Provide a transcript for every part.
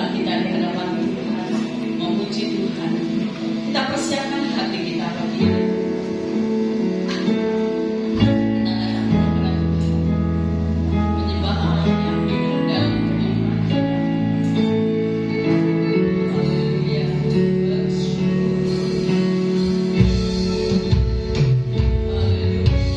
bangga kita di hadapan Tuhan, memuji Tuhan. Kita persiapkan hati kita bagi Dia. Kita datang kepada Tuhan, menyembah Allah yang hidup dalam firman kita. Haleluya, bersyukur. Haleluya.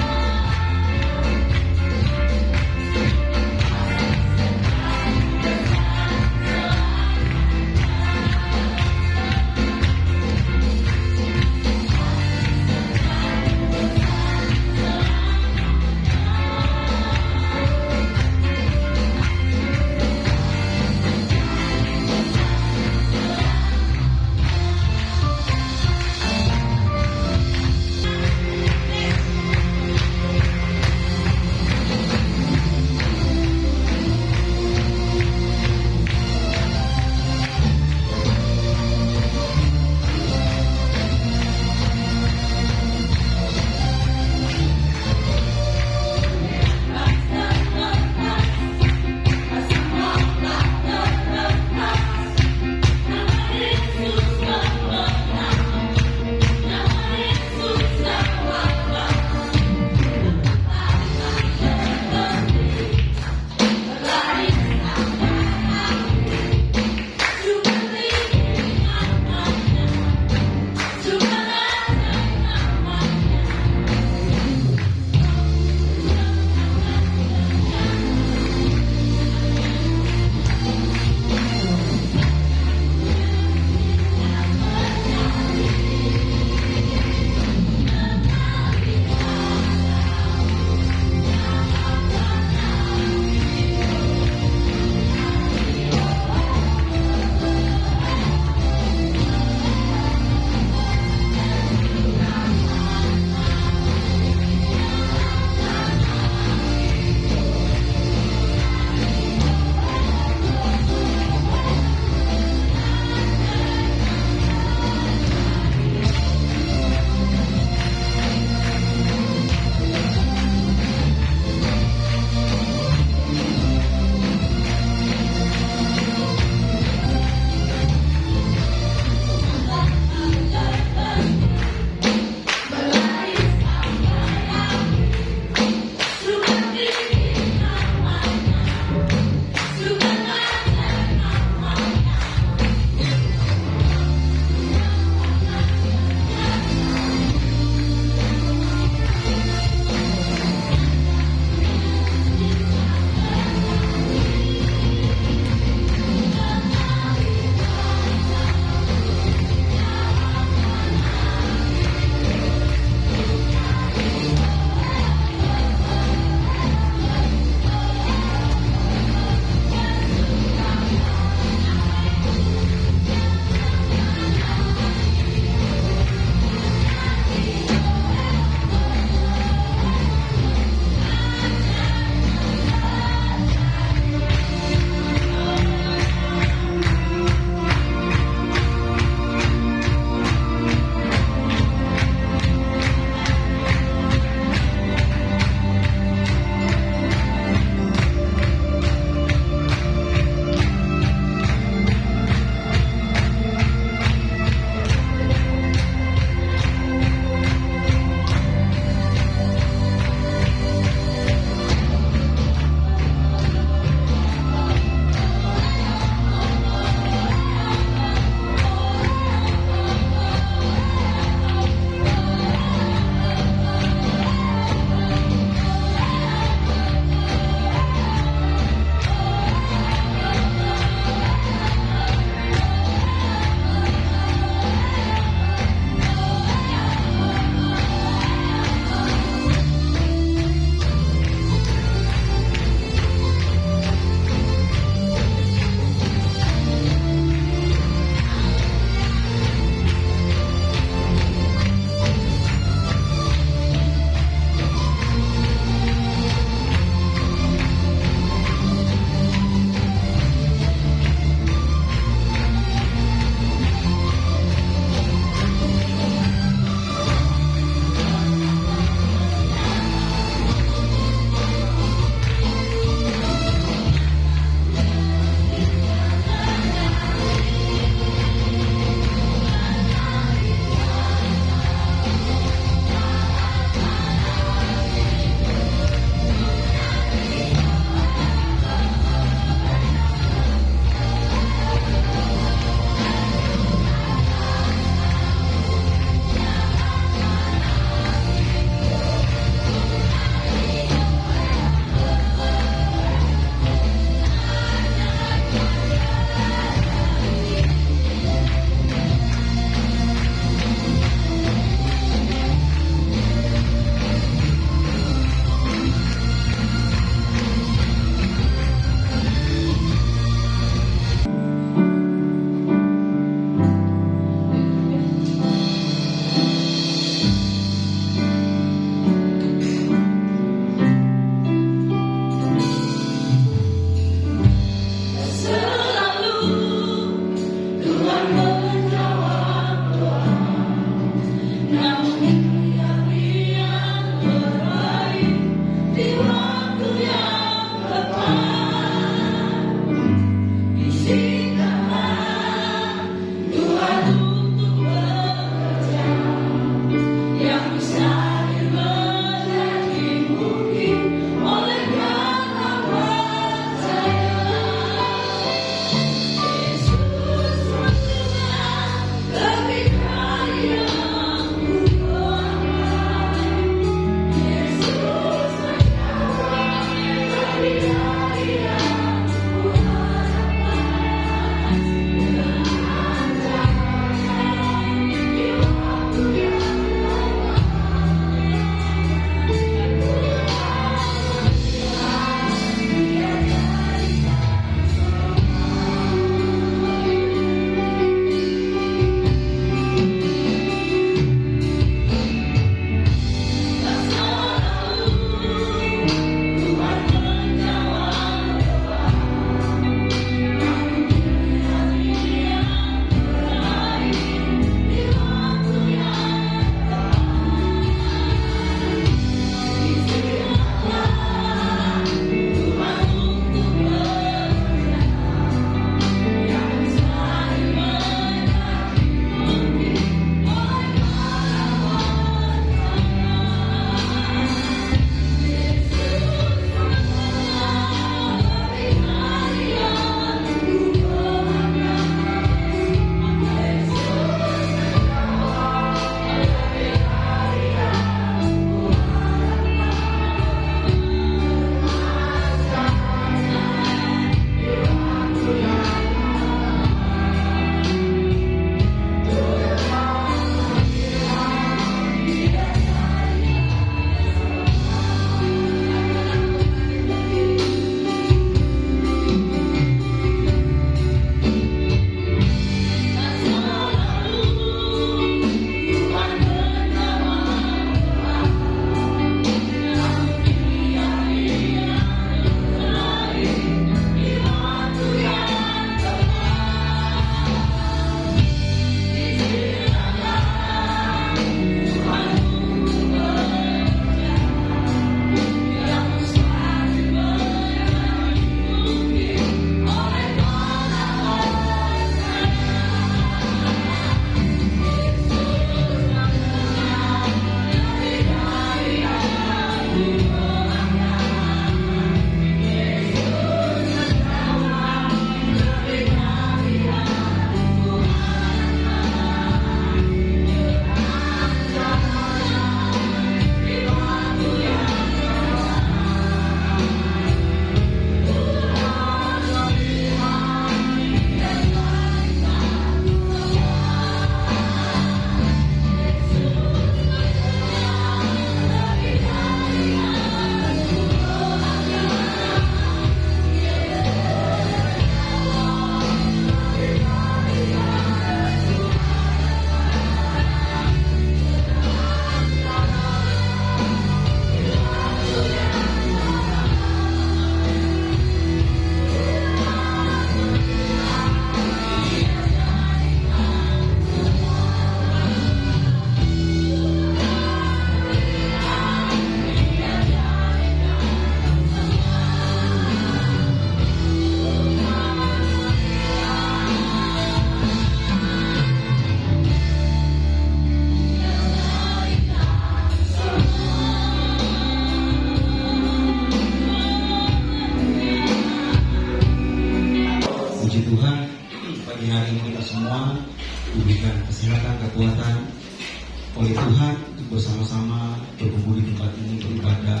sama-sama berkumpul di tempat ini beribadah,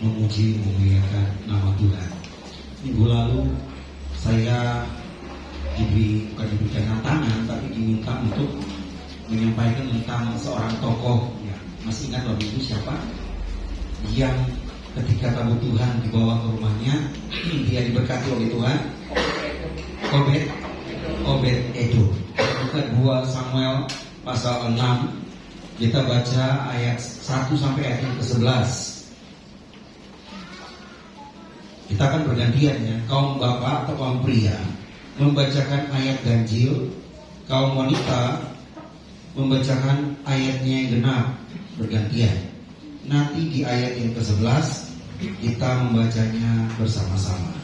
memuji, memuliakan nama Tuhan. Minggu lalu saya bukan diberikan tantangan, tapi diminta untuk menyampaikan tentang seorang tokoh. Ya, masih ingat waktu itu siapa? Yang ketika tabut Tuhan dibawa ke rumahnya, dia diberkati oleh Tuhan. Obed Edom. Buka 2 Samuel pasal 6. Kita baca ayat 1 sampai ayat yang ke-11. Kita akan bergantian ya, kaum bapak atau kaum pria membacakan ayat ganjil, kaum wanita membacakan ayatnya yang genap, bergantian. Nanti di ayat yang ke-11 kita membacanya bersama-sama.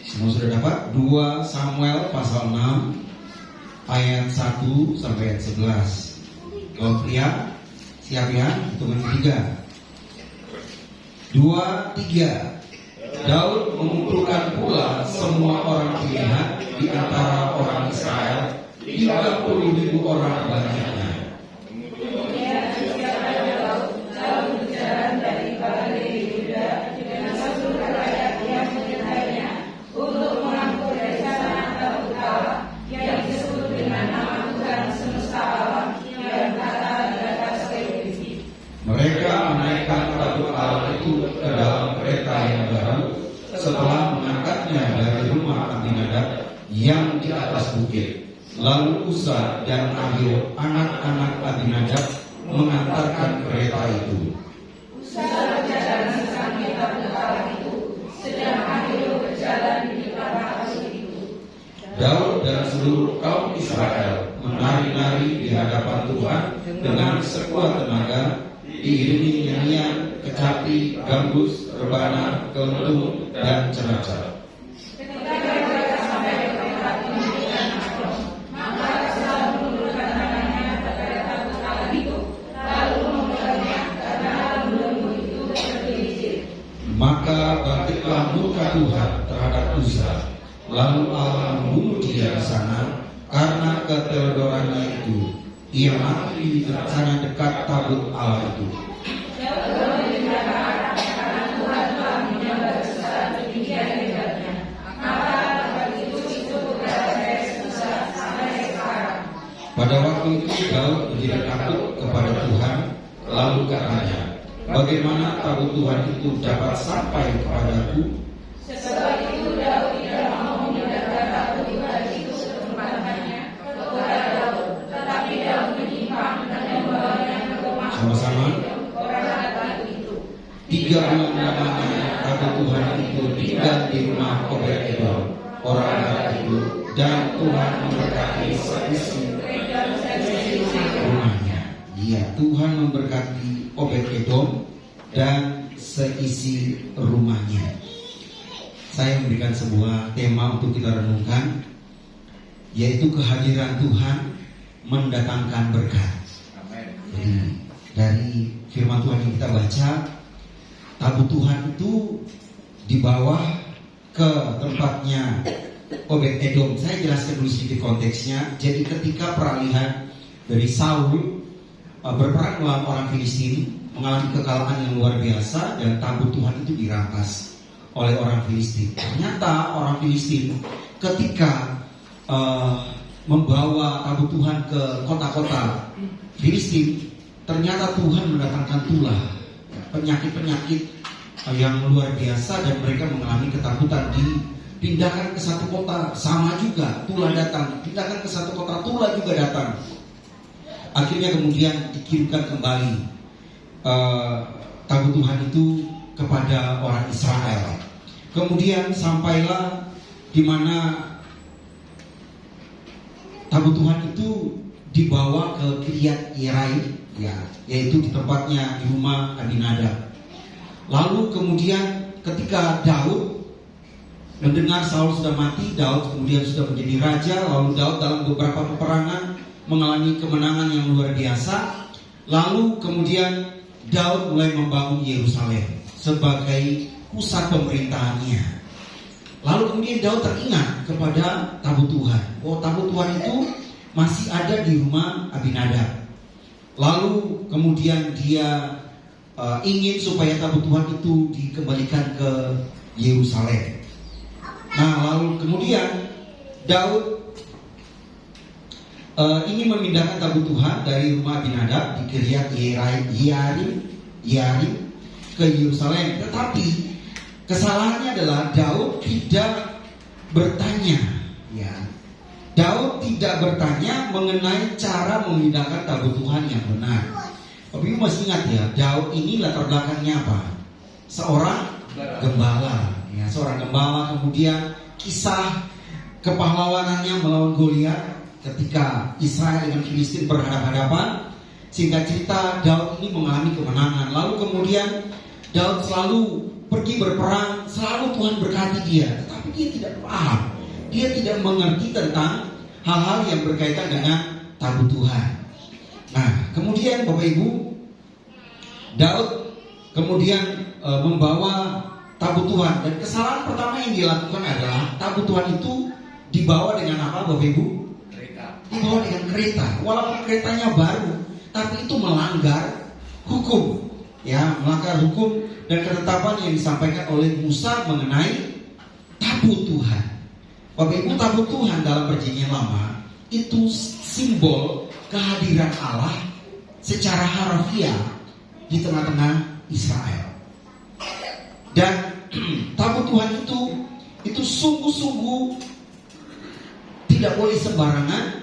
Semua sudah dapat? 2 Samuel pasal 6 ayat 1 sampai ayat 11. Kaum pria siap ya? Hitungan 3. 2, 3. Daud mengumpulkan pula semua orang pilihan di antara orang Israel, 30.000 orang banyaknya. Mereka menaikkan tabut Allah itu ke dalam kereta yang baru setelah mengangkatnya dari rumah Abinadab yang di atas bukit. Lalu Uza dan Ahio, anak-anak Abinadab, mengantarkan kereta itu. Uza berjalan sesamping tabut Allah itu, sedang Ahio berjalan di depan tabut itu. Daud dan seluruh kaum Israel menari-nari di hadapan Tuhan dengan sekuat tenaga, diiringi nyanyian, kecapi, gambus, rebana, kelentung, dan cenacap. Maka bangkitlah murka Tuhan terhadap Uza, lalu Allah membunuh dia di sana karena keteledorannya itu. Ia mati di sana dekat tabut Allah itu. Pada waktu itu Daud menjadi takut kepada Tuhan, lalu katanya, bagaimana tabut Tuhan itu dapat sampai kepadaku? Sebab itu Daud tidak mau memindahkan tabut Tuhan itu ke tempatnya kepada Daud, tetapi Daud menyimpang dan membawanya ke rumah sama-sama orang Adat itu. 3 bulan lamanya tabut Tuhan itu tinggal di rumah Obed Edom, orang Adat itu, dan Tuhan memberkati seisi rumahnya. Iya, Tuhan memberkati Obed Edom dan seisi rumahnya. Saya memberikan sebuah tema untuk kita renungkan, yaitu kehadiran Tuhan mendatangkan berkat. Jadi dari firman Tuhan yang kita baca, tabut Tuhan itu dibawa ke tempatnya Obed Edom. Saya jelaskan dulu sedikit konteksnya. Jadi ketika peralihan dari Saul berperang melawan orang Filistin, mengalami kekalahan yang luar biasa, dan tabut Tuhan itu dirampas oleh orang Filistin. Ternyata orang Filistin ketika membawa tabut Tuhan ke kota-kota Filistin, ternyata Tuhan mendatangkan tulah, penyakit-penyakit yang luar biasa, dan mereka mengalami ketakutan. Dipindahkan ke satu kota, sama juga tulah datang. Pindahkan ke satu kota, tulah juga datang. Akhirnya kemudian dikirimkan kembali tabut Tuhan itu kepada orang Israel. Kemudian sampailah di mana tabut Tuhan itu dibawa ke Kiryat Yearim, ya, yaitu di tempatnya di rumah Abinadab. Lalu kemudian ketika Daud mendengar Saul sudah mati, Daud kemudian sudah menjadi raja. Lalu Daud dalam beberapa peperangan mengalami kemenangan yang luar biasa. Lalu kemudian Daud mulai membangun Yerusalem sebagai pusat pemerintahannya. Lalu kemudian Daud teringat kepada tabut Tuhan. Oh, tabut Tuhan itu masih ada di rumah Abinadab. Lalu kemudian dia ingin supaya tabut Tuhan itu dikembalikan ke Yerusalem. Nah, lalu kemudian Daud ingin memindahkan tabut Tuhan dari rumah Abinadab di Kiryat Yearim ke Yerusalem. Tetapi kesalahannya adalah Daud tidak bertanya, ya. Daud tidak bertanya mengenai cara memindahkan tabut Tuhan yang benar. Tapi masih ingat ya, Daud ini latar belakangnya apa? Seorang gembala, ya, seorang gembala. Kemudian kisah kepahlawanannya melawan Goliat ketika Israel dengan Filistin berhadapan-hadapan. Singkat cerita, Daud ini mengalami kemenangan. Lalu kemudian Daud selalu pergi berperang, selalu Tuhan berkati dia. Tetapi dia tidak paham, dia tidak mengerti tentang hal-hal yang berkaitan dengan tabut Tuhan. Nah, kemudian Bapak Ibu, Daud kemudian membawa tabut Tuhan. Dan kesalahan pertama yang dilakukan adalah tabut Tuhan itu dibawa dengan apa, Bapak Ibu? Dibawa dengan kereta. Walaupun keretanya baru, tapi itu melanggar hukum, ya, melanggar hukum dan ketetapan yang disampaikan oleh Musa mengenai tabut Tuhan. Bapak Ibu, tabut Tuhan dalam Perjanjian Lama itu simbol kehadiran Allah secara harfiah di tengah-tengah Israel. Dan tabut Tuhan itu sungguh-sungguh tidak boleh sembarangan.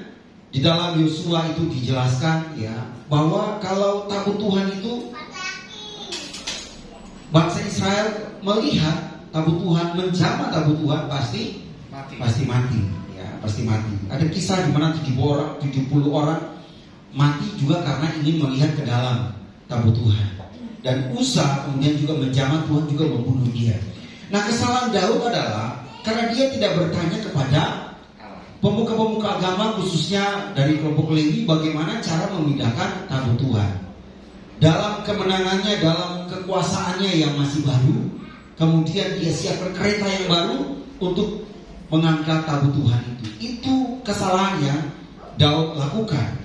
Di dalam Yosua itu dijelaskan, ya, bahwa kalau tabut Tuhan itu, bangsa Israel melihat tabut Tuhan, menjamah tabut Tuhan, pasti mati, ya, pasti mati. Ada kisah di mana 70 orang mati juga karena ingin melihat ke dalam tabut Tuhan. Dan Usa kemudian juga menjamah, Tuhan juga membunuh dia. Nah, kesalahan Daud adalah karena dia tidak bertanya kepada pemuka-pemuka agama, khususnya dari kelompok Lewi, bagaimana cara memindahkan tabut Tuhan. Dalam kemenangannya, dalam kekuasaannya yang masih baru, kemudian dia siapkan kereta yang baru untuk mengangkat tabut Tuhan itu. Itu kesalahan yang Daud lakukan.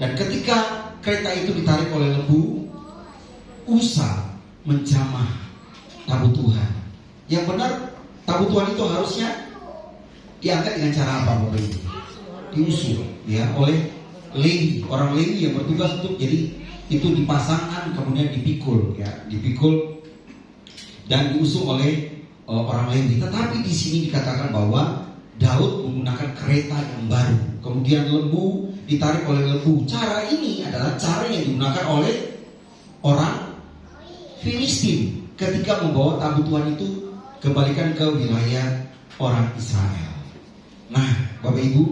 Dan ketika kereta itu ditarik oleh lembu, Usa menjamah tabut Tuhan. Yang benar, tabut Tuhan itu harusnya diangkat dengan cara apa, Bapak Ibu? Diusul, ya, oleh Lewi, orang Lewi yang bertugas untuk, jadi itu dipasangkan kemudian dipikul, ya, dipikul dan diusung oleh orang Lewi. Tetapi di sini dikatakan bahwa Daud menggunakan kereta yang baru, kemudian lembu ditarik oleh lembu. Cara ini adalah cara yang digunakan oleh orang Filistin ketika membawa tabut Tuhan itu kembalikan ke wilayah orang Israel. Nah, Bapak Ibu,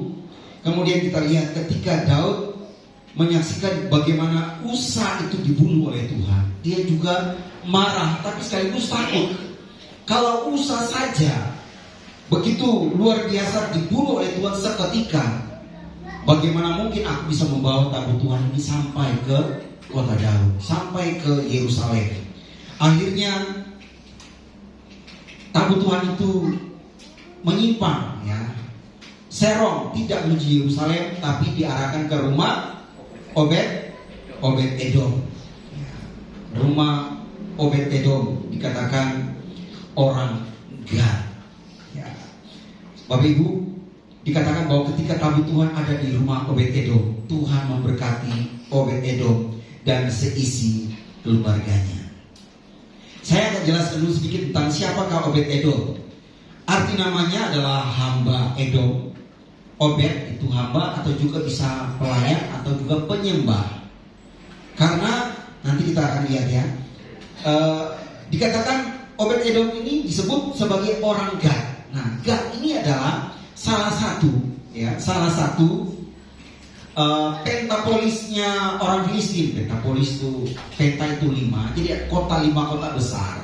kemudian kita lihat ketika Daud menyaksikan bagaimana Usa itu dibunuh oleh Tuhan, dia juga marah tapi sekaligus takut. Kalau Usa saja begitu luar biasa dibunuh oleh Tuhan seketika, bagaimana mungkin aku bisa membawa tabut Tuhan ini sampai ke kota Daud, sampai ke Yerusalem. Akhirnya tabut Tuhan itu menyimpang, ya, serong, tidak menuju Yerusalem, tapi diarahkan ke rumah Obed Edom. Rumah Obed Edom dikatakan orang Gad. Ya. Bapak Ibu, dikatakan bahwa ketika tabut Tuhan ada di rumah Obed Edom, Tuhan memberkati Obed Edom dan seisi keluarganya. Saya akan jelaskan dulu sedikit tentang siapakah Obed Edom. Arti namanya adalah hamba Edom. Obed itu hamba atau juga bisa pelayan atau juga penyembah. Karena nanti kita akan lihat, ya, dikatakan Obed Edom ini disebut sebagai orang Gad. Nah, Gad ini adalah salah satu pentapolisnya orang Filistin. Pentapolis itu, penta itu 5. Jadi 5 kota besar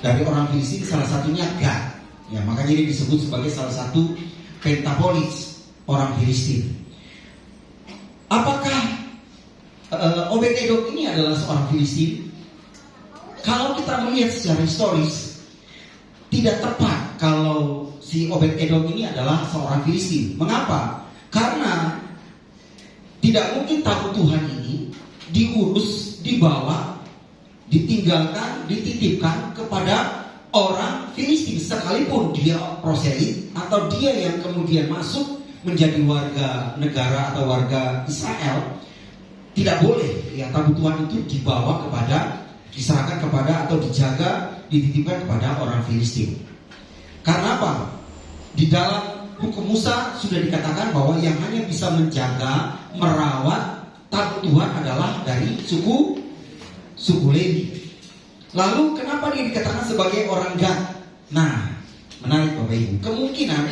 dari orang Filistin, salah satunya Gad. Ya, makanya ini disebut sebagai salah satu pentapolis orang Filistin. Apakah Obed Edom ini adalah seorang Filistin? Kalau kita melihat secara historis, tidak tepat kalau si Obed Edom ini adalah seorang Filistin. Mengapa? Karena Tidak mungkin tabut Tuhan ini diurus, dibawa, ditinggalkan, dititipkan kepada orang Filistin, sekalipun dia proselit atau dia yang kemudian masuk menjadi warga negara atau warga Israel. Tidak boleh ya tabut Tuhan itu dibawa kepada, diserahkan kepada atau dijaga, dititipkan kepada orang Filistin. Karena apa? Di dalam hukum Musa sudah dikatakan bahwa yang hanya bisa menjaga, merawat tabut Tuhan adalah dari suku Lewi. Lalu kenapa dia dikatakan sebagai orang Gad? Nah, menarik Bapak Ibu. Kemungkinan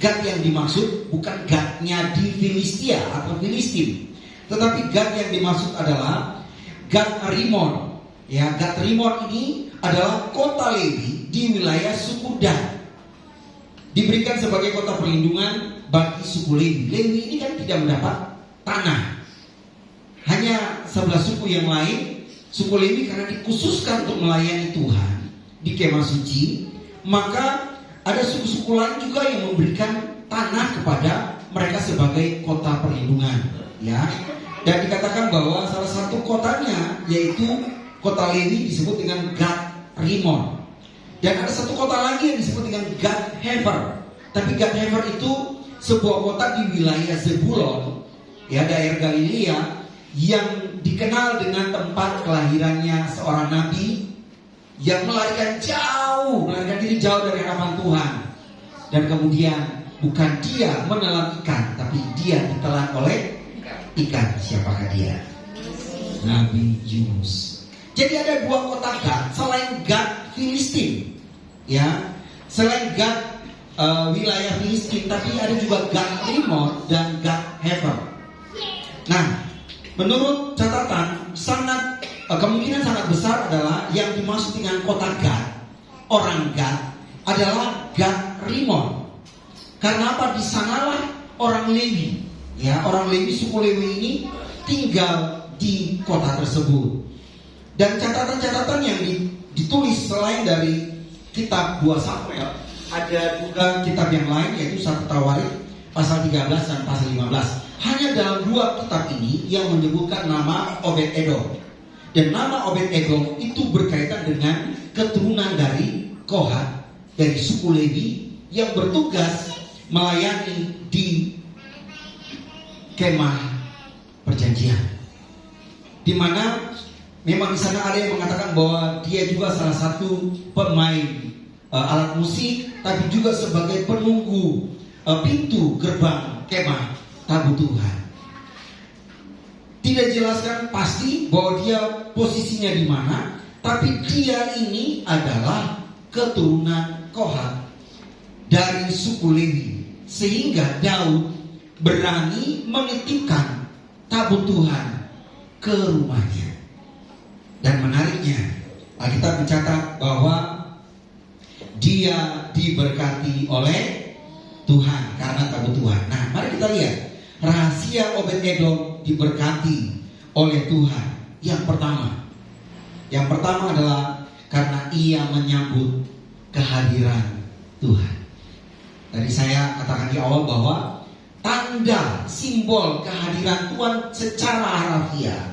Gad yang dimaksud bukan Gadnya di Filistia atau Filistin, tetapi Gad yang dimaksud adalah Gad Rimon. Ya, Gad Rimon ini adalah kota Lewi di wilayah suku Dan. Diberikan sebagai kota perlindungan bagi suku Lewi. Lewi ini kan tidak mendapat tanah. Hanya 11 suku yang lain. Suku Lewi karena dikhususkan untuk melayani Tuhan di kemah suci, maka ada suku-suku lain juga yang memberikan tanah kepada mereka sebagai kota perlindungan, ya. Dan dikatakan bahwa salah satu kotanya yaitu kota Lewi disebut dengan Gad Rimon. Dan ada satu kota lagi yang disebut dengan Gad Hefer. Tapi Gad Hefer itu sebuah kota di wilayah Zebulon, ya, daerah Galilea, yang dikenal dengan tempat kelahirannya seorang nabi yang melarikan diri jauh dari hadapan Tuhan. Dan kemudian bukan dia menelan ikan, tapi dia ditelan oleh ikan. Siapakah dia? Nabi Yunus. Jadi ada dua kota Gad selain Gad Filistin, ya, selain Gad wilayah Filistin, tapi ada juga Gad Rimon dan Gad Hefer. Nah, menurut catatan kemungkinan sangat besar adalah yang dimaksud dengan kota Gad, orang Gad adalah Gad Rimon. Karena apa? Di sanalah orang Lewi, ya, orang Lewi, suku Lewi ini tinggal di kota tersebut. Dan catatan-catatan yang ditulis selain dari kitab 2 Samuel, ada juga kitab yang lain yaitu 1 Tawarik pasal 13 dan pasal 15. Hanya dalam 2 kitab ini yang menyebutkan nama Obed-Edom. Dan nama Obed-Edom itu berkaitan dengan keturunan dari Kohat, dari suku Lewi yang bertugas melayani di kemah perjanjian. Di mana memang di sana ada yang mengatakan bahwa dia juga salah satu pemain alat musik, tapi juga sebagai penunggu pintu gerbang kemah tabut Tuhan. Tidak jelaskan pasti bahwa dia posisinya di mana, tapi dia ini adalah keturunan Kohat dari suku Lewi, sehingga Daud berani menitipkan tabut Tuhan ke rumahnya. Dan menariknya, Alkitab mencatat bahwa dia diberkati oleh Tuhan karena tabut Tuhan. Nah, mari kita lihat rahasia Obed-Edom diberkati oleh Tuhan. Yang pertama adalah karena ia menyambut kehadiran Tuhan. Tadi saya katakan di awal bahwa tanda simbol kehadiran Tuhan secara harafiah,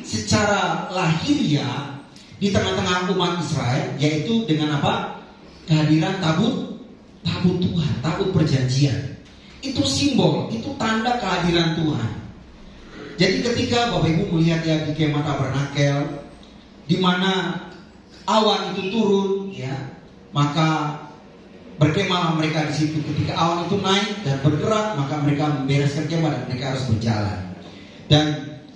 secara lahiriah di tengah-tengah umat Israel, yaitu dengan apa? Kehadiran tabut Tuhan, tabut perjanjian. Itu simbol, itu tanda kehadiran Tuhan. Jadi ketika Bapak Ibu melihat ya di kemah tabernakel, di mana awan itu turun, ya, maka berkemahlah mereka di situ. Ketika awan itu naik dan bergerak, maka mereka membereskan kemah dan mereka harus berjalan. Dan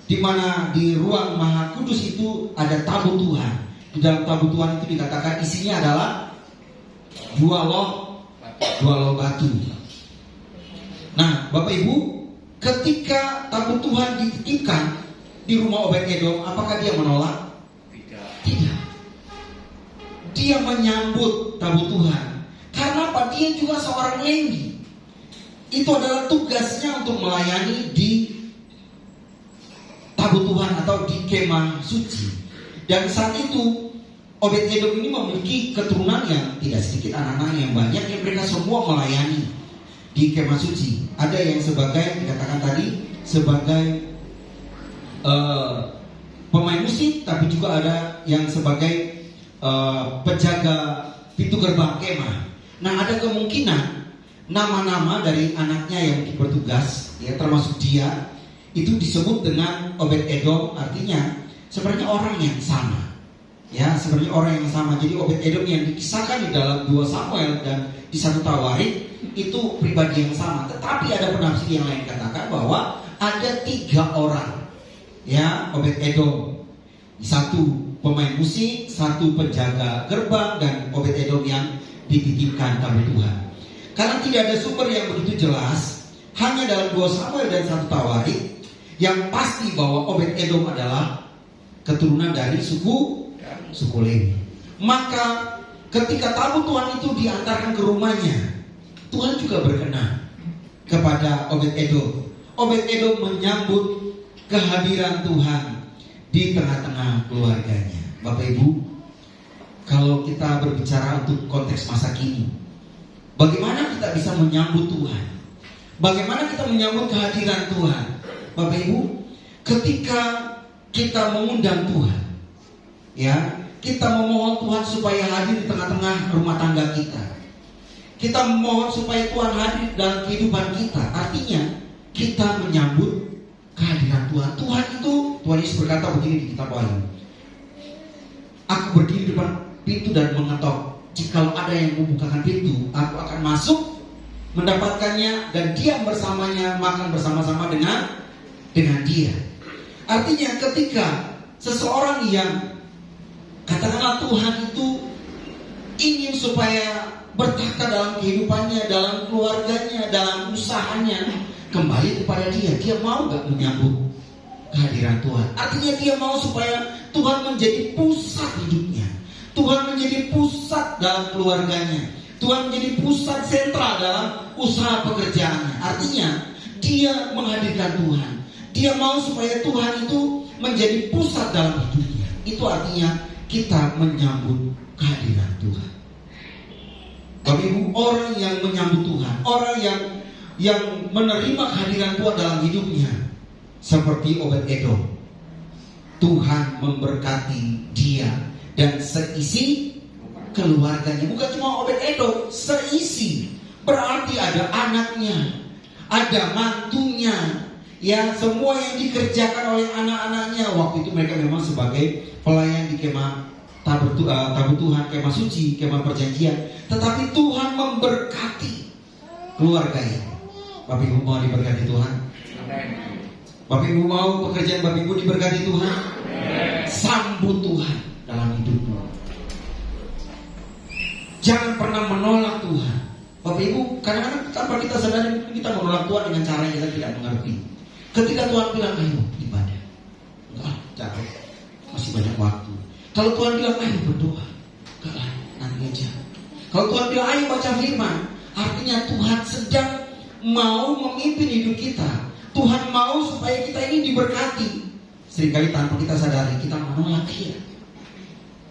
di mana di ruang Maha Kudus itu ada tabut Tuhan. Di dalam tabut Tuhan itu dikatakan isinya adalah dua loh batu. Nah, Bapak Ibu, ketika tabut Tuhan dititipkan di rumah Obed-Edom, apakah dia menolak? Tidak. Dia menyambut tabut Tuhan. Karena apa? Dia juga seorang Lewi. Itu adalah tugasnya untuk melayani di tabut Tuhan atau di kemah suci. Dan saat itu Obed-Edom ini memiliki keturunan yang tidak sedikit, anak-anak yang banyak, yang mereka semua melayani di kemah suci. Ada yang sebagai, dikatakan tadi, sebagai pemain musik, tapi juga ada yang sebagai penjaga pintu gerbang kemah. Nah, ada kemungkinan nama-nama dari anaknya yang bertugas, ya termasuk dia, itu disebut dengan Obed-Edom, artinya sebenarnya orang yang sama. Ya, sebenarnya orang yang sama. Jadi Obed-Edom yang dikisahkan di dalam 2 Samuel dan di 1 Tawarik itu pribadi yang sama. Tetapi ada penafsir yang lain katakan bahwa ada 3 orang. Ya, Obed-Edom, 1 pemain musik, 1 penjaga gerbang, dan Obed-Edom yang dititipkan tabut Tuhan. Karena tidak ada sumber yang begitu jelas, hanya dalam 2 Samuel dan 1 Tawarik, yang pasti bahwa Obed-Edom adalah keturunan dari suku Lewi. Maka ketika tabut Tuhan itu diantarkan ke rumahnya, Tuhan juga berkenan kepada Obed-Edom. Obed-Edom menyambut kehadiran Tuhan di tengah-tengah keluarganya. Bapak Ibu, kalau kita berbicara untuk konteks masa kini, bagaimana kita bisa menyambut Tuhan? Bagaimana kita menyambut kehadiran Tuhan? Bapak Ibu, ketika kita mengundang Tuhan, ya, kita memohon Tuhan supaya hadir di tengah-tengah rumah tangga kita. Kita memohon supaya Tuhan hadir dalam kehidupan kita. Artinya kita menyambut kehadiran Tuhan. Tuhan Yesus berkata begini di kitab Wahyu. Aku berdiri di depan pintu dan mengetok. Jikalau ada yang membukakan pintu, aku akan masuk, mendapatkannya, dan diam bersamanya, makan bersama-sama dengan dia. Artinya ketika seseorang yang katakanlah Tuhan itu ingin supaya bertata dalam kehidupannya, dalam keluarganya, dalam usahanya, kembali kepada dia mau gak menyambut kehadiran Tuhan? Artinya dia mau supaya Tuhan menjadi pusat hidupnya, Tuhan menjadi pusat dalam keluarganya, Tuhan menjadi pusat sentral dalam usaha pekerjaannya. Artinya dia menghadirkan Tuhan, dia mau supaya Tuhan itu menjadi pusat dalam hidupnya. Itu artinya kita menyambut kehadiran Tuhan. Bapak Ibu, orang yang menyambut Tuhan, orang yang menerima kehadiran Tuhan dalam hidupnya, seperti Obed-Edom, Tuhan memberkati dia dan seisi keluarganya. Bukan cuma Obed-Edom, seisi. Berarti ada anaknya, ada mantunya, ya, semua yang dikerjakan oleh anak-anaknya. Waktu itu mereka memang sebagai pelayan di kemah tabut Tuhan, kemah suci, kemah perjanjian. Tetapi Tuhan memberkati keluarganya. Bapak Ibu mau diberkati Tuhan? Bapak Ibu mau pekerjaan Bapak Ibu diberkati Tuhan? Sambut Tuhan dalam hidupmu. Jangan pernah menolak Tuhan. Bapak Ibu, kadang-kadang tanpa kita sadari kita menolak Tuhan dengan cara yang kita tidak mengerti. Ketika Tuhan bilang ayo ibadah, enggak, capek, masih banyak waktu. Kalau Tuhan bilang ayo berdoa, enggak lah, nanti aja. Kalau Tuhan bilang ayo baca firman, artinya Tuhan sedang mau memimpin hidup kita. Tuhan mau supaya kita ini diberkati. Seringkali tanpa kita sadari kita menolak Dia.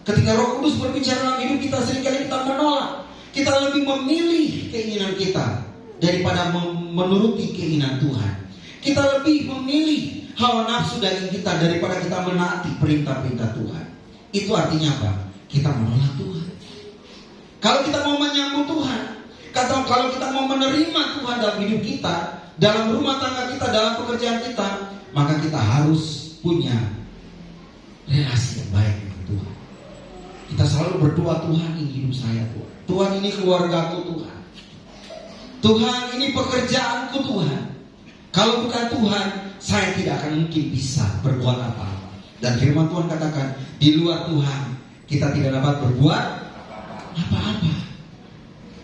Ketika Roh Kudus berbicara dalam hidup kita, seringkali kita menolak. Kita lebih memilih keinginan kita daripada menuruti keinginan Tuhan. Kita lebih memilih hawa nafsu daging kita daripada kita menaati perintah-perintah Tuhan. Itu artinya apa? Kita menolak Tuhan. Kalau kita mau menyambut Tuhan, kalau kita mau menerima Tuhan dalam hidup kita, dalam rumah tangga kita, dalam pekerjaan kita, maka kita harus punya relasi yang baik dengan Tuhan. Kita selalu berdoa, Tuhan ini hidup saya Tuhan. Tuhan ini keluargaku Tuhan. Tuhan ini pekerjaanku Tuhan. Kalau bukan Tuhan, saya tidak akan mungkin bisa berbuat apa-apa. Dan firman Tuhan katakan, di luar Tuhan kita tidak dapat berbuat apa-apa.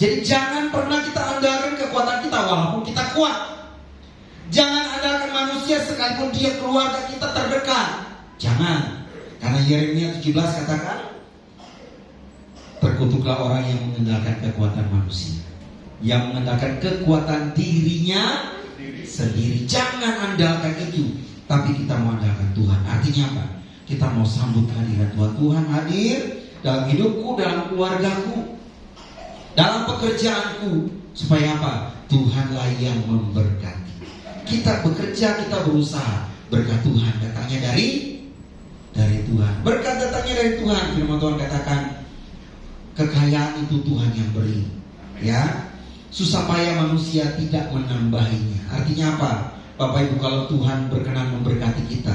Jadi jangan pernah kita andalkan kekuatan kita walaupun kita kuat. Jangan andalkan manusia sekalipun dia keluarga kita terdekat. Jangan. Karena Yeremia 17 katakan, terkutuklah orang yang mengandalkan kekuatan manusia, yang mengandalkan kekuatan dirinya sendiri. Jangan andalkan itu, tapi kita mau andalkan Tuhan. Artinya apa? Kita mau sambut kehadiran Tuhan. Tuhan hadir dalam hidupku, dalam keluargaku, dalam pekerjaanku. Supaya apa? Tuhanlah yang memberkati. Kita bekerja, kita berusaha. Berkat Tuhan datangnya dari Tuhan. Berkat datangnya dari Tuhan. Firman Tuhan katakan, kekayaan itu Tuhan yang beri. Ya, susah payah manusia tidak menambahinya. Artinya apa? Bapak Ibu, kalau Tuhan berkenan memberkati kita,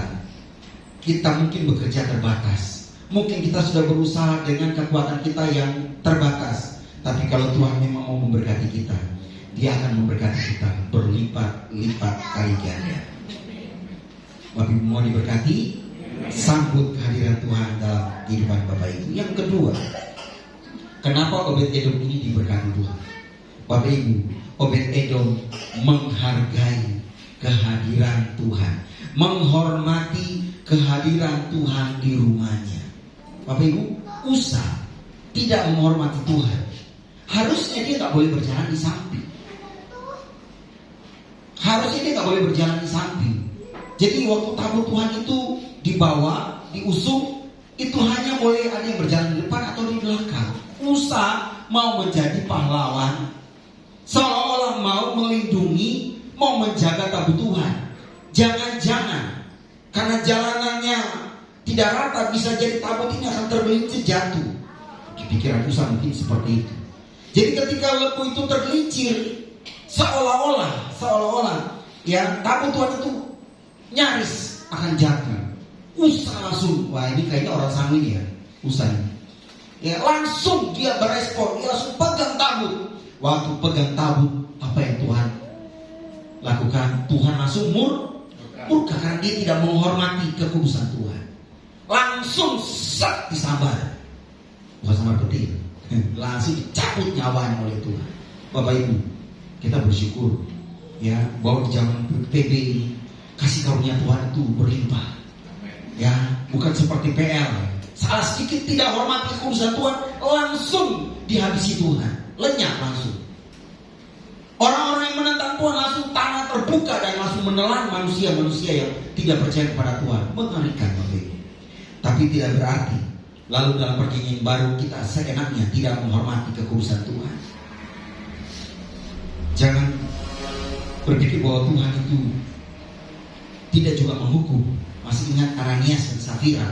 kita mungkin bekerja terbatas. Mungkin kita sudah berusaha dengan kekuatan kita yang terbatas. Tapi kalau Tuhan memang mau memberkati kita, Dia akan memberkati kita berlipat-lipat kali ganda. Bapak Ibu mau diberkati, sambut kehadiran Tuhan dalam kehidupan Bapak Ibu. Yang kedua, kenapa Obed-Edom ini diberkati Tuhan? Bapak Ibu, Obed-Edom menghargai kehadiran Tuhan, menghormati kehadiran Tuhan di rumahnya. Bapak Ibu, Usa tidak menghormati Tuhan. Harusnya dia nggak boleh berjalan di samping. Harusnya dia nggak boleh berjalan di samping. Jadi waktu tabut Tuhan itu dibawa, diusung, itu hanya boleh ada yang berjalan di depan atau di belakang. Usa mau menjadi pahlawan, seolah-olah mau melindungi, mau menjaga tabut Tuhan. Jangan-jangan karena jalanannya tidak rata, bisa jadi tabut ini akan tergelincir jatuh. Di pikiran Usa mungkin seperti itu. Jadi ketika lembu itu tergelincir, seolah-olah ya tabut Tuhan itu nyaris akan jatuh. Usa langsung, wah ini kayaknya orang sanguin ya, Usa ini. Ya langsung dia berespon, dia langsung pegang tabut. Waktu pegang tabut, apa yang Tuhan lakukan? Tuhan langsung murka karena dia tidak menghormati kekudusan Tuhan. Langsung sak disambar, bukan sambar petir, langsung dicabut nyawanya oleh Tuhan. Bapak Ibu, kita bersyukur ya bahwa di zaman PB ini kasih karunia Tuhan itu berlimpah. Ya, bukan seperti PL. Salah sedikit tidak hormati kekudusan Tuhan, langsung dihabisi Tuhan, lenyap langsung. Orang-orang yang menentang Tuhan langsung tanah terbuka dan langsung menelan manusia-manusia yang tidak percaya kepada Tuhan. Mengerikan Bapak Ibu. Tapi tidak berarti lalu dalam perjanjian baru kita seenaknya tidak menghormati kekudusan Tuhan. Jangan berpikir bahwa Tuhan itu tidak juga menghukum. Masih ingat Ananias dan Safira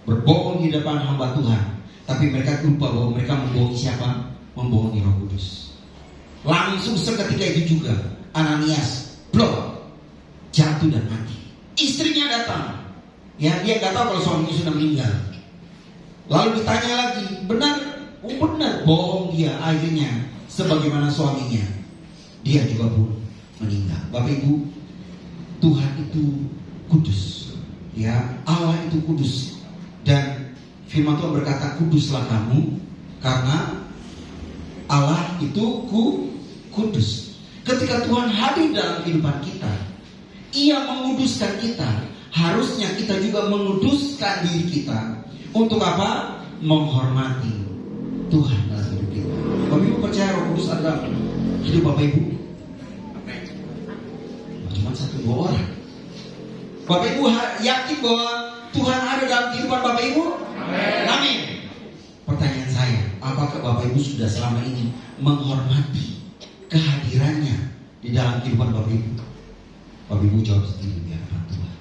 berbohong di depan hamba Tuhan, tapi mereka lupa bahwa mereka membohongi siapa? Membohongi Roh Kudus. Langsung seketika itu juga Ananias blok, jatuh dan mati. Istrinya datang, ya dia nggak tahu kalau suaminya sudah meninggal. Lalu ditanya lagi, benar bohong dia. Akhirnya sebagaimana suaminya, dia juga pun meninggal. Bapak Ibu, Tuhan itu kudus, ya Allah itu kudus. Dan firman Tuhan berkata, kuduslah kamu karena Allah itu kudus. Ketika Tuhan hadir dalam kehidupan kita, Ia menguduskan kita. Harusnya kita juga menguduskan diri kita. Untuk apa? Menghormati Tuhan dalam hidup kita. Bapak Ibu percaya Roh Kudus ada hidup Bapak Ibu? Cuma 1-2 orang. Bapak Ibu yakin bahwa Tuhan ada dalam kehidupan Bapak Ibu? Amin. Pertanyaan saya, apakah Bapak Ibu sudah selama ini menghormati kehadirannya di dalam kehidupan Bapak Ibu? Bapak Ibu jawab sendiri biar Tuhan.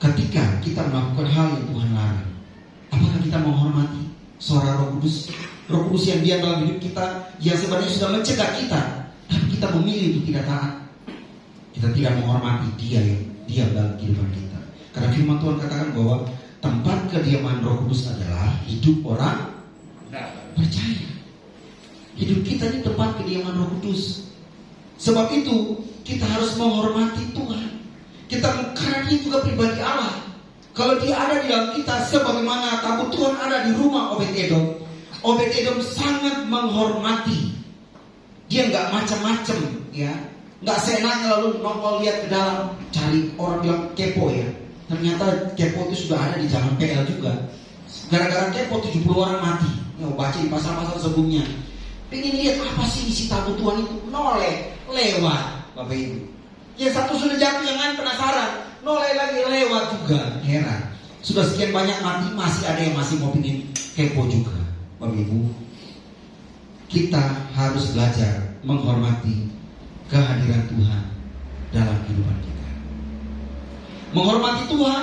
Ketika kita melakukan hal yang Tuhan larang, apakah kita menghormati suara Roh Kudus? Roh Kudus yang diam dalam hidup kita, yang sebenarnya sudah mencegah kita, tapi kita memilih untuk tidak taat. Kita tidak menghormati Dia yang diam dalam kehidupan kita. Karena firman Tuhan katakan bahwa tempat kediaman Roh Kudus adalah hidup orang percaya. Hidup kita ini tempat kediaman Roh Kudus. Sebab itu kita harus menghormati Tuhan. Karena Dia juga pribadi Allah. Kalau Dia ada di dalam kita, sebagaimana tabut Tuhan ada di rumah Obed-Edom, Obed-Edom sangat menghormati. Dia nggak macam-macam, ya, nggak seenaknya lalu nongol lihat ke dalam, cari. Orang bilang kepo ya. Ternyata kepo itu sudah ada di zaman PL juga. Gara-gara kepo 70 orang mati. Ya, baca di pasal-pasal sebelumnya. Pengen lihat apa sih isi tabut Tuhan itu? Noleh, lewat, Bapak Ibu. Ya satu sudah jatuh, yang lain penasaran, noleh lagi, lewat juga. Heran. Sudah sekian banyak mati, masih ada yang masih mau pengen kepo juga. Bapak Ibu, kita harus belajar menghormati kehadiran Tuhan dalam kehidupan kita. Menghormati Tuhan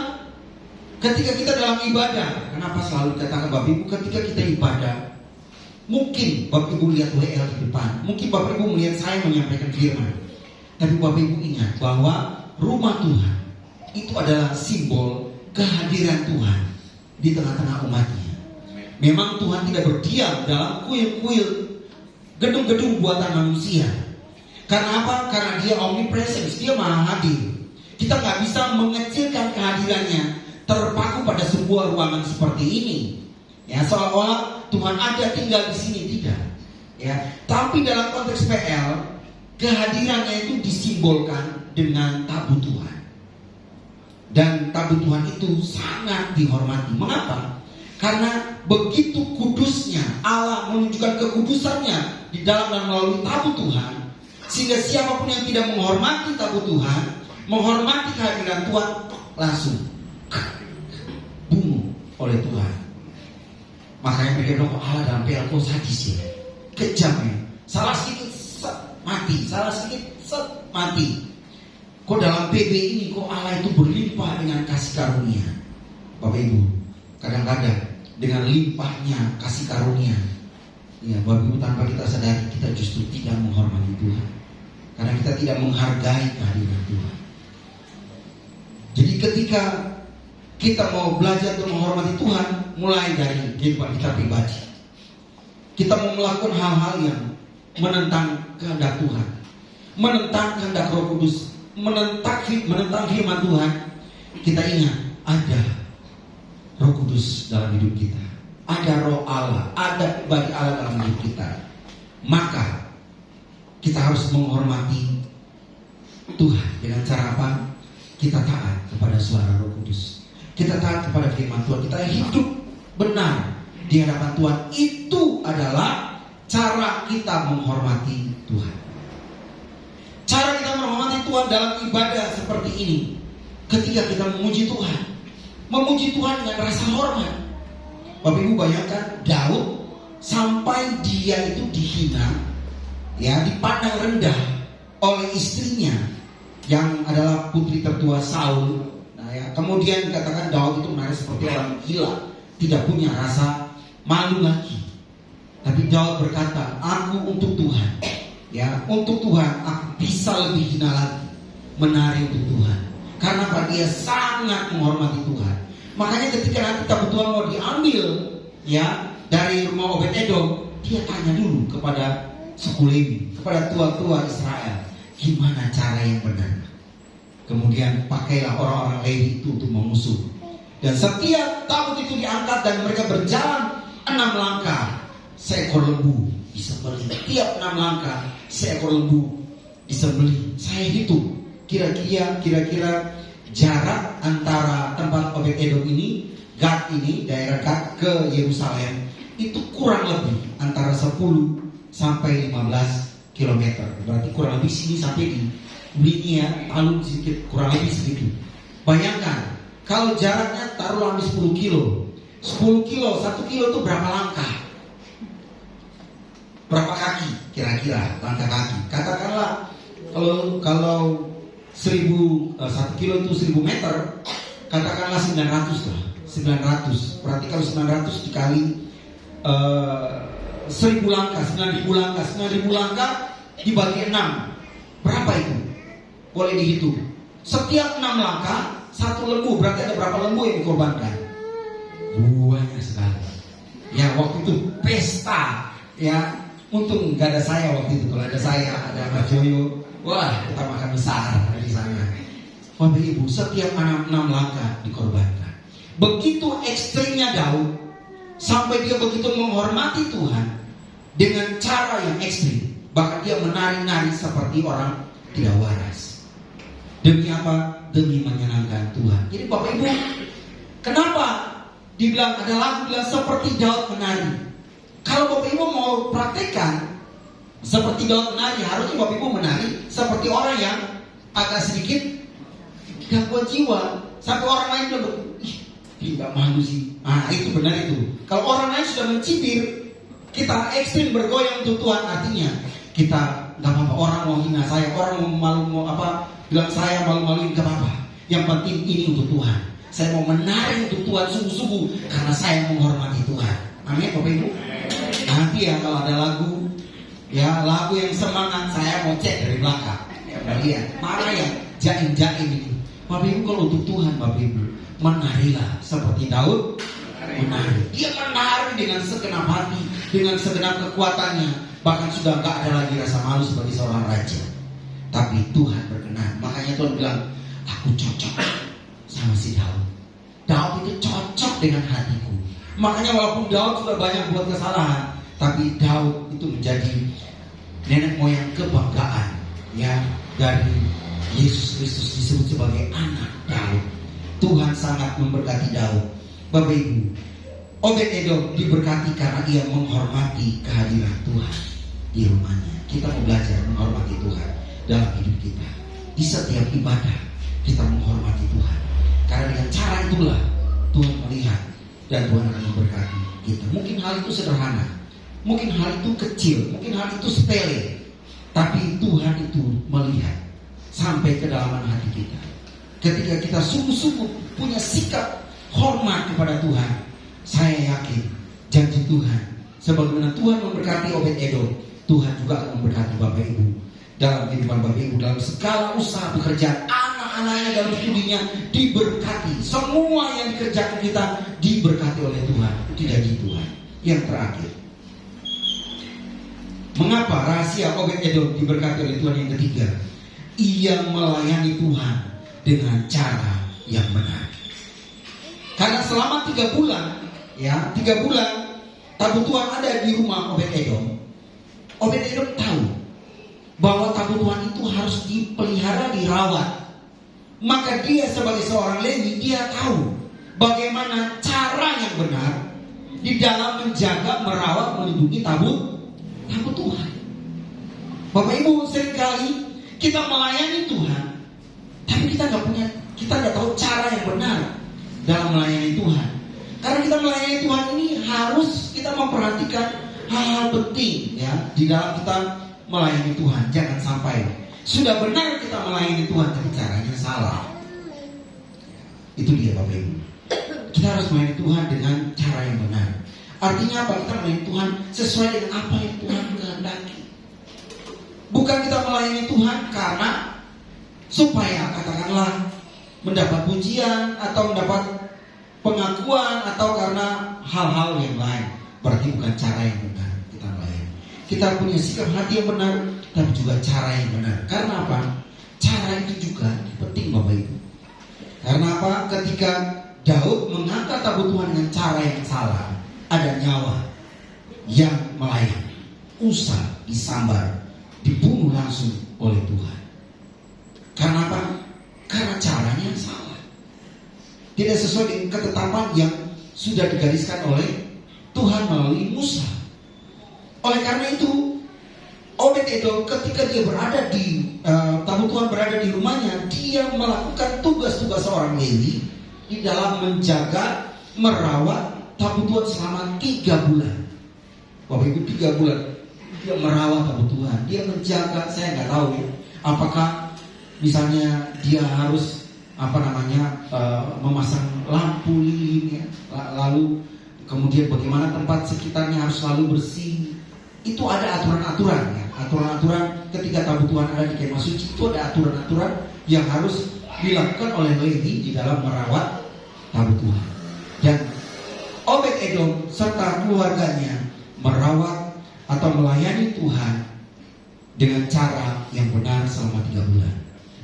ketika kita dalam ibadah. Kenapa selalu katakan Bapak Ibu, ketika kita ibadah, mungkin Bapak Ibu lihat WL di depan, mungkin Bapak Ibu melihat saya menyampaikan firman, tapi Bapak Ibu ingat bahwa rumah Tuhan itu adalah simbol kehadiran Tuhan di tengah-tengah umatnya. Memang Tuhan tidak berdiam dalam kuil-kuil, gedung-gedung buatan manusia. Karena apa? Karena dia omnipresence, dia maha hadir. Kita nggak bisa mengecilkan kehadirannya terpaku pada sebuah ruangan seperti ini. Ya, seolah-olah Tuhan ada tinggal di sini, tidak. Ya, tapi dalam konteks PL, kehadirannya itu disimbolkan dengan tabut Tuhan. Dan tabut Tuhan itu sangat dihormati. Mengapa? Karena begitu kudusnya Allah menunjukkan kekudusannya di dalam dan melalui tabut Tuhan, sehingga siapapun yang tidak menghormati tabut Tuhan, menghormati kehadiran Tuhan, langsung bunuh oleh Tuhan. Makanya mereka bilang, kok Allah dalam PL kok sadis ya, kejam ya. Salah sedikit set, mati, salah sedikit set, mati. Kok dalam PB ini kok Allah itu berlimpah dengan kasih karunia. Bapak Ibu, kadang-kadang dengan limpahnya kasih karunia, ya Bapak Ibu, tanpa kita sadari kita justru tidak menghormati Tuhan, karena kita tidak menghargai kehadiran Tuhan. Jadi ketika kita mau belajar untuk menghormati Tuhan, mulai dari kehidupan kita pribadi. Kita mau melakukan hal-hal yang menentang kehendak Tuhan, menentang kehendak Roh Kudus, menentang firman Tuhan. Kita ingat ada Roh Kudus dalam hidup kita, ada Roh Allah, ada pribadi Allah dalam hidup kita. Maka kita harus menghormati Tuhan dengan cara apa? Kita taat kepada suara Roh Kudus, kita taat kepada firman Tuhan, kita hidup benar di hadapan Tuhan. Itu adalah cara kita menghormati Tuhan. Cara kita menghormati Tuhan dalam ibadah seperti ini, ketika kita memuji Tuhan, memuji Tuhan dengan rasa hormat. Bapak Ibu bayangkan Daud sampai dia itu dihina, ya, dipandang rendah oleh istrinya yang adalah putri tertua Saul. Nah, ya, kemudian dikatakan Daud itu menari seperti orang gila, tidak punya rasa malu lagi. Tapi Daud berkata, aku untuk Tuhan, ya, untuk Tuhan aku bisa lebih hina lagi, menari untuk Tuhan. Karena apa? Dia sangat menghormati Tuhan. Makanya ketika nanti tabut Tuhan mau diambil, ya, dari rumah Obed-Edom, dia tanya dulu kepada suku Lewi, kepada tua-tua Israel, gimana cara yang benar. Kemudian pakailah orang-orang Lewi itu untuk mengusung. Dan setiap tabut itu diangkat dan mereka berjalan 6 langkah, seekor lembu disembelih. Tiap 6 langkah, seekor lembu disembelih. Saya hitung kira-kira jarak antara tempat Obed-Edom ini, Gad ini, daerah Gad ke Yerusalem, itu kurang lebih antara 10 sampai 15 km. Berarti kurang lebih sini sampai di Belinia, Talun sedikit, kurang lebih segitu. Bayangkan, kalau jaraknya taruh lebih 10 kilo. 10 kilo, 1 kilo itu berapa langkah? Berapa kaki kira-kira langkah kaki? Katakanlah kalau 1 kilo itu 1000 meter, katakanlah 900 lah. 900. Berarti kalau 900 dikali 1000 langkah, 9000 langkah, 9000 langkah dibagi 6. Berapa itu? Boleh dihitung. Setiap 6 langkah 1 lembu, berarti ada berapa lembu yang dikorbankan? Banyak sekali. Ya, waktu itu pesta, ya. Untung gak ada saya waktu itu. Kalau ada saya, ada Mas Joyo, wah, kita makan besar di sana. Bapak Ibu, setiap 6 langkah dikorbankan. Begitu ekstrimnya Daud, sampai dia begitu menghormati Tuhan dengan cara yang ekstrim. Bahkan dia menari-nari seperti orang tidak waras. Demi apa? Demi menyenangkan Tuhan. Jadi Bapak Ibu, kenapa dibilang ada lagu bilang seperti Daud menari? Kalau Bapak Ibu mau praktekkan seperti Daud menari, harusnya Bapak Ibu menari seperti orang yang agak sedikit gangguan jiwa. Sampai orang lain bilang, ih, tidak malu sih. Nah, itu benar itu. Kalau orang lain sudah mencibir, kita ekstrim bergoyang untuk Tuhan, artinya kita nggak apa-apa. Orang mau hina saya, orang mau malu, mau apa, bilang saya malu-maluin, nggak apa-apa. Yang penting ini untuk Tuhan. Saya mau menari untuk Tuhan sungguh-sungguh karena saya menghormati Tuhan. Amin Bapak Ibu. Nanti ya kalau ada lagu, ya lagu yang semangat, saya mau cek dari belakang. Ya lihat, mana yang jaim-jaim ini. Bapak Ibu kalau untuk Tuhan Bapak Ibu, menarilah seperti Daud menari. Dia menari dengan segenap hati, dengan segenap kekuatannya. Bahkan sudah gak ada lagi rasa malu sebagai seorang raja. Tapi Tuhan berkenan. Makanya Tuhan bilang, aku cocok sama si Daud. Daud itu cocok dengan hatiku. Makanya walaupun Daud sudah banyak buat kesalahan, tapi Daud itu menjadi nenek moyang kebanggaan ya dari Yesus Kristus, disebut sebagai anak Daud. Tuhan sangat memberkati Daud. Bapak Ibu, Obed-Edom diberkati karena ia menghormati kehadiran Tuhan di rumahnya. Kita mau belajar menghormati Tuhan dalam hidup kita. Di setiap ibadah kita menghormati Tuhan. Karena dengan cara itulah Tuhan melihat dan Tuhan akan memberkati kita. Mungkin hal itu sederhana, mungkin hal itu kecil, mungkin hal itu sepele, tapi Tuhan itu melihat sampai kedalaman hati kita. Ketika kita sungguh-sungguh punya sikap hormat kepada Tuhan, saya yakin janji Tuhan, sebagaimana Tuhan memberkati Obed-Edom, Tuhan juga akan memberkati Bapak Ibu dalam kehidupan Bapak Ibu, dalam segala usaha pekerjaan, anak-anaknya dalam studinya diberkati. Semua yang dikerjakan kita diberkati oleh Tuhan. Itu janji Tuhan. Yang terakhir, mengapa rahasia Obed-Edom diberkati oleh Tuhan? Yang ketiga, ia melayani Tuhan dengan cara yang benar. Karena selama 3 bulan, ya 3 bulan tabut Tuhan ada di rumah Obed-Edom. Obed-Edom tahu bahwa tabut Tuhan itu harus dipelihara, dirawat. Maka dia sebagai seorang Lewi, dia tahu bagaimana cara yang benar di dalam menjaga, merawat, melindungi tabut Tuhan. Bapak Ibu, seringkali kita melayani Tuhan, tapi kita nggak tahu cara yang benar dalam melayani Tuhan. Karena kita melayani Tuhan ini harus kita memperhatikan hal-hal penting ya di dalam kita melayani Tuhan. Jangan sampai sudah benar kita melayani Tuhan tapi caranya salah. Itu dia Bapak Ibu. Kita harus melayani Tuhan dengan cara yang benar. Artinya apa? Kita melayani Tuhan sesuai dengan apa yang Tuhan kehendaki. Bukan kita melayani Tuhan karena supaya katakanlah mendapat pujian atau mendapat pengakuan atau karena hal-hal yang lain. Berarti bukan cara yang benar kita melayani. Kita punya sikap hati yang benar, tapi juga cara yang benar. Karena apa? Cara itu juga penting Bapak Ibu. Karena apa? Ketika Daud mengangkat tabut Tuhan dengan cara yang salah, ada nyawa yang melayani, Usa disambar, dibunuh langsung oleh Tuhan. Karena apa? Karena caranya yang salah, tidak sesuai dengan ketetapan yang sudah digariskan oleh Tuhan melalui Musa. Oleh karena itu, Obed-Edom ketika dia berada di tabut Tuhan berada di rumahnya, dia melakukan tugas-tugas seorang Lewi di dalam menjaga, merawat tabut Tuhan selama 3 bulan. Bapak Ibu, 3 bulan dia merawat tabut Tuhan, dia menjaga. Saya nggak tahu ya, apakah misalnya dia harus memasang lampu lilin ya, lalu kemudian bagaimana tempat sekitarnya harus selalu bersih. Itu ada aturan-aturan ya. Aturan-aturan ketika tabut Tuhan ada di kemah suci, itu ada aturan-aturan yang harus dilakukan oleh Lewi di dalam merawat tabut Tuhan. Dan Obed-Edom serta keluarganya merawat atau melayani Tuhan dengan cara yang benar selama 3 bulan.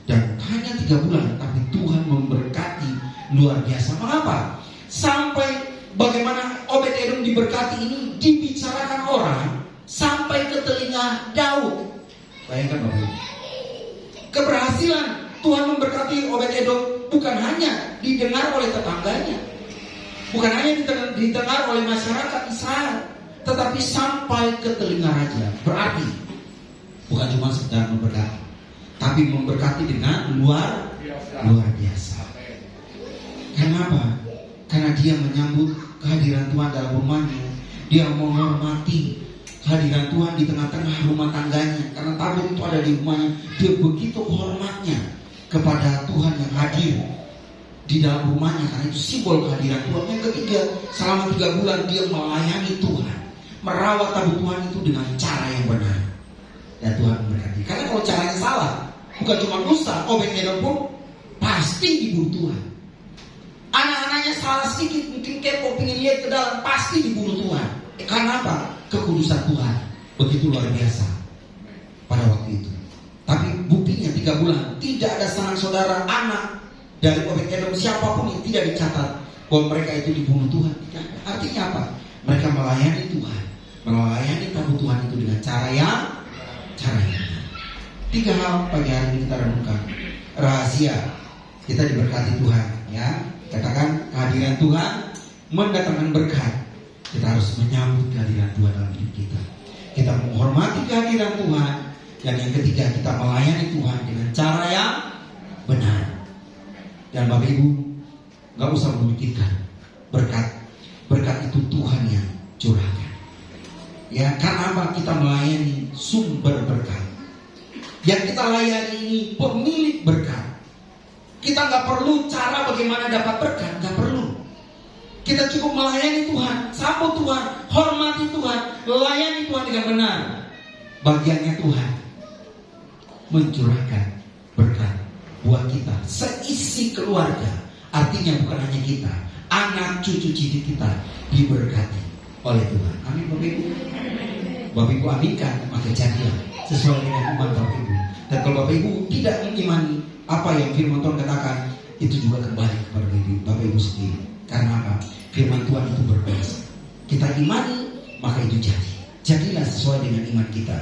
Dan hanya 3 bulan, tapi Tuhan memberkati luar biasa. Mengapa? Sampai bagaimana Obed-Edom diberkati ini dibicarakan orang sampai ke telinga Daud. Bayangkan Bapak Ibu. Keberhasilan Tuhan memberkati Obed-Edom bukan hanya didengar oleh tetangganya, bukan hanya didengar oleh masyarakat Israel, tetapi sampai ke telinga raja. Berarti bukan cuma sekedar memberkati, tapi memberkati dengan luar biasa. Kenapa? Karena dia menyambut kehadiran Tuhan dalam rumahnya. Dia menghormati kehadiran Tuhan di tengah-tengah rumah tangganya. Karena tabut itu ada di rumahnya, dia begitu hormatnya kepada Tuhan yang hadir di dalam rumahnya, karena itu simbol kehadiran Tuhan. Yang ketiga, selama 3 bulan dia melayani Tuhan, merawat tabut Tuhan itu dengan cara yang benar. Dan Tuhan memberkati. Karena kalau caranya salah, bukan cuma dosa, Obed-Edom pun pasti dibunuh Tuhan. Anak-anaknya salah sedikit, mungkin kepo, pengen lihat ke dalam, pasti dibunuh Tuhan. Karena apa? Kekudusan Tuhan begitu luar biasa pada waktu itu. Tapi buktinya 3 bulan tidak ada sanak saudara, anak dari Obed-Edom siapapun yang tidak dicatat bahwa mereka itu dibunuh Tuhan. Tidak ada. Artinya apa? Mereka melayani Tuhan, melayani tabut Tuhan itu dengan cara yang 3 hal pagi hari ini kita renungkan. Rahasia kita diberkati Tuhan, ya. Katakan kehadiran Tuhan mendatangkan berkat. Kita harus menyambut kehadiran Tuhan dalam hidup kita. Kita menghormati kehadiran Tuhan. Dan yang ketiga, kita melayani Tuhan dengan cara yang benar. Dan Bapak Ibu, gak usah memikirkan berkat itu Tuhan yang curahkan. Ya, karena apa? Kita melayani sumber berkat. Yang kita layani ini pemilik berkat. Kita gak perlu cara bagaimana dapat berkat, gak perlu. Kita cukup melayani Tuhan, sambut Tuhan, hormati Tuhan, layani Tuhan dengan benar. Bagiannya Tuhan mencurahkan berkat buat kita, seisi keluarga. Artinya bukan hanya kita, anak cucu cicit kita diberkati oleh Tuhan. Amin Bapak Ibu. Bapak Ibu aminkan, maka jadilah sesuai dengan iman Bapak Ibu. Dan kalau Bapak Ibu tidak mengimani apa yang firman Tuhan katakan, itu juga kembali kepada Bapak Ibu sendiri. Karena apa? Firman Tuhan itu berkuasa. Kita imani, maka itu jadi. Jadilah sesuai dengan iman kita.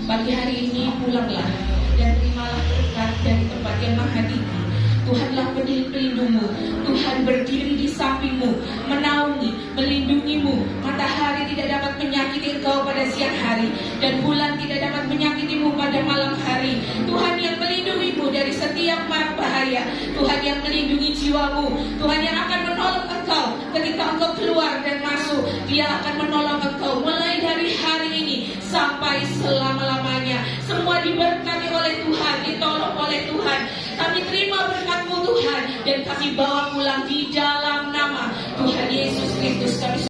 Pagi hari ini pulanglah dan terimalah berkat dari tempat yang maha tinggi. Tuhanlah pelindungmu, Tuhan berdiri di sampingmu, menaungi, melindungimu. Matahari tidak dapat menyakiti engkau pada siang hari, dan bulan tidak dapat menyakitimu pada malam hari. Tuhan yang melindungimu dari setiap bahaya, Tuhan yang melindungi jiwamu, Tuhan yang akan menolong engkau ketika engkau keluar dan masuk. Dia akan menolong engkau mulai dari hari ini sampai selama-lamanya. Semua diberkati oleh Tuhan, ditolong oleh Tuhan. Kami terima berkat-Mu Tuhan, dan kami bawa pulang di dalam nama Tuhan Yesus Kristus. Kami